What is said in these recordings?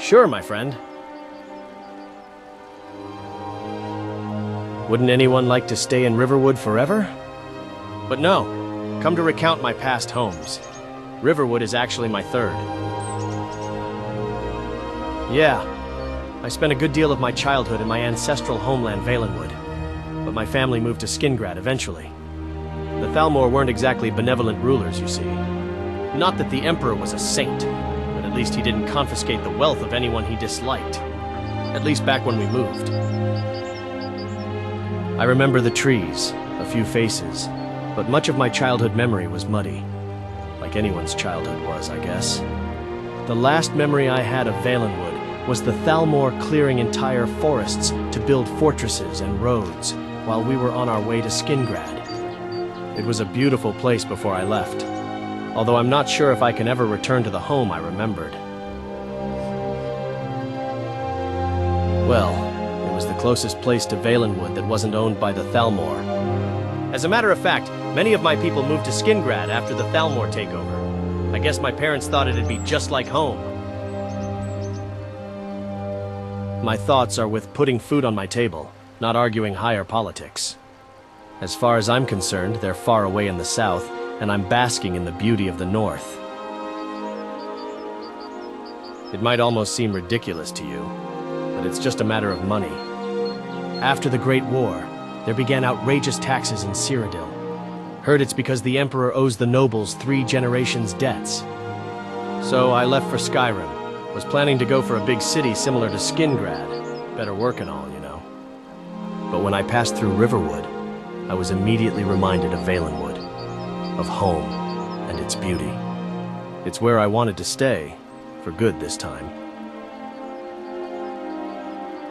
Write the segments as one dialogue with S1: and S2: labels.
S1: Sure, my friend. Wouldn't anyone like to stay in Riverwood forever? But no, come to recount my past homes. Riverwood is actually my third. Yeah, I spent a good deal of my childhood in my ancestral homeland, Valenwood, but my family moved to Skingrad eventually. The Thalmor weren't exactly benevolent rulers, you see. Not that the Emperor was a saint, but at least he didn't confiscate the wealth of anyone he disliked. At least back when we moved. I remember the trees, a few faces, but much of my childhood memory was muddy. Like anyone's childhood was, I guess. The last memory I had of Valenwood was the Thalmor clearing entire forests to build fortresses and roads while we were on our way to Skingrad. It was a beautiful place before I left, although I'm not sure if I can ever return to the home I remembered. Well, it was the closest place to Valenwood that wasn't owned by the Thalmor. As a matter of fact, many of my people moved to Skingrad after the Thalmor takeover. I guess my parents thought it'd be just like home. My thoughts are with putting food on my table, not arguing higher politics. As far as I'm concerned, they're far away in the south, and I'm basking in the beauty of the north. It might almost seem ridiculous to you, but it's just a matter of money. After the Great War, there began outrageous taxes in Cyrodiil. Heard it's because the Emperor owes the nobles 3 generations' debts. So I left for Skyrim. Was planning to go for a big city similar to Skingrad. Better work and all, you know. But when I passed through Riverwood, I was immediately reminded of Valenwood, of home and its beauty. It's where I wanted to stay, for good this time.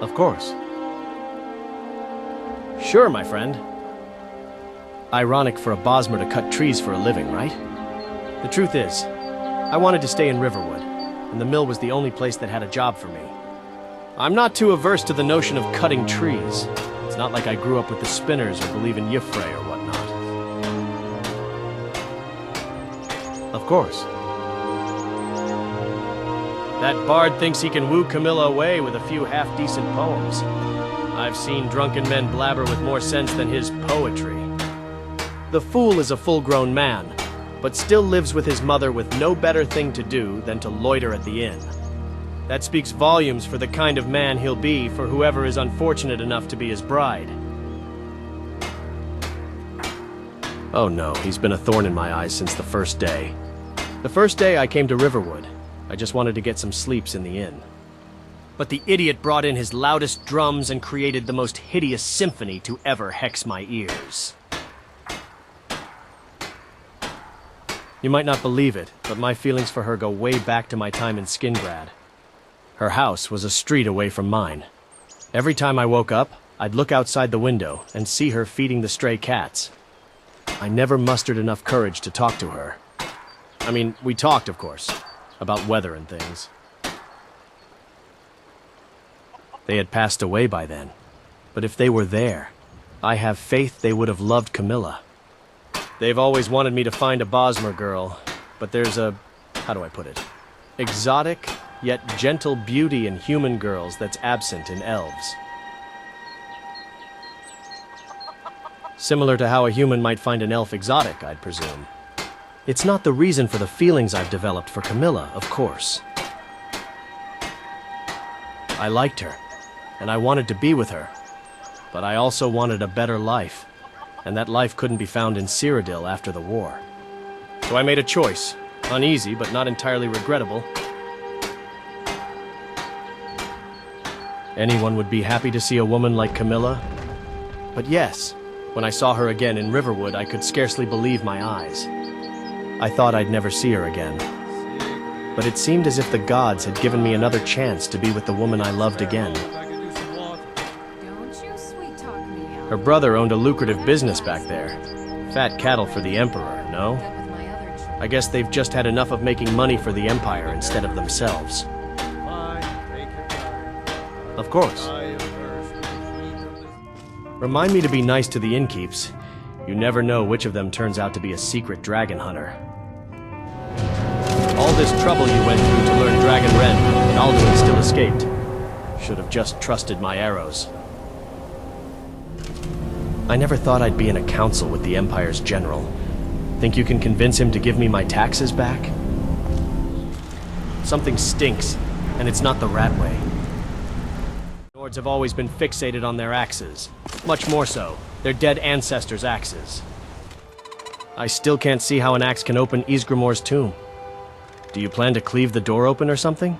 S1: Of course. Sure, my friend. Ironic for a Bosmer to cut trees for a living, right? The truth is, I wanted to stay in Riverwood, and the mill was the only place that had a job for me. I'm not too averse to the notion of cutting trees. It's not like I grew up with the spinners or believe in Yffrey or whatnot. Of course. That bard thinks he can woo Camilla away with a few half-decent poems. I've seen drunken men blabber with more sense than his poetry. The fool is a full-grown man, but still lives with his mother with no better thing to do than to loiter at the inn. That speaks volumes for the kind of man he'll be for whoever is unfortunate enough to be his bride. Oh no, he's been a thorn in my eyes since the first day. The first day I came to Riverwood, I just wanted to get some sleeps in the inn. But the idiot brought in his loudest drums and created the most hideous symphony to ever hex my ears. You might not believe it, but my feelings for her go way back to my time in Skingrad. Her house was a street away from mine. Every time I woke up, I'd look outside the window and see her feeding the stray cats. I never mustered enough courage to talk to her. I mean, we talked, of course, about weather and things. They had passed away by then, but if they were there, I have faith they would have loved Camilla. They've always wanted me to find a Bosmer girl, but there's a, how do I put it, exotic yet gentle beauty in human girls that's absent in elves. Similar to how a human might find an elf exotic, I'd presume. It's not the reason for the feelings I've developed for Camilla, of course. I liked her, and I wanted to be with her, but I also wanted a better life, and that life couldn't be found in Cyrodiil after the war. So I made a choice, uneasy but not entirely regrettable. Anyone would be happy to see a woman like Camilla. But yes, when I saw her again in Riverwood, I could scarcely believe my eyes. I thought I'd never see her again. But it seemed as if the gods had given me another chance to be with the woman I loved again. Her brother owned a lucrative business back there. Fat cattle for the Emperor, no? I guess they've just had enough of making money for the Empire instead of themselves. Of course. Remind me to be nice to the innkeeps. You never know which of them turns out to be a secret dragon hunter. All this trouble you went through to learn Dragon Ren, and Alduin still escaped. Should have just trusted my arrows. I never thought I'd be in a council with the Empire's general. Think you can convince him to give me my taxes back? Something stinks, and it's not the rat way. Nords have always been fixated on their axes. Much more so, their dead ancestors' axes. I still can't see how an axe can open Ysgramor's tomb. Do you plan to cleave the door open or something?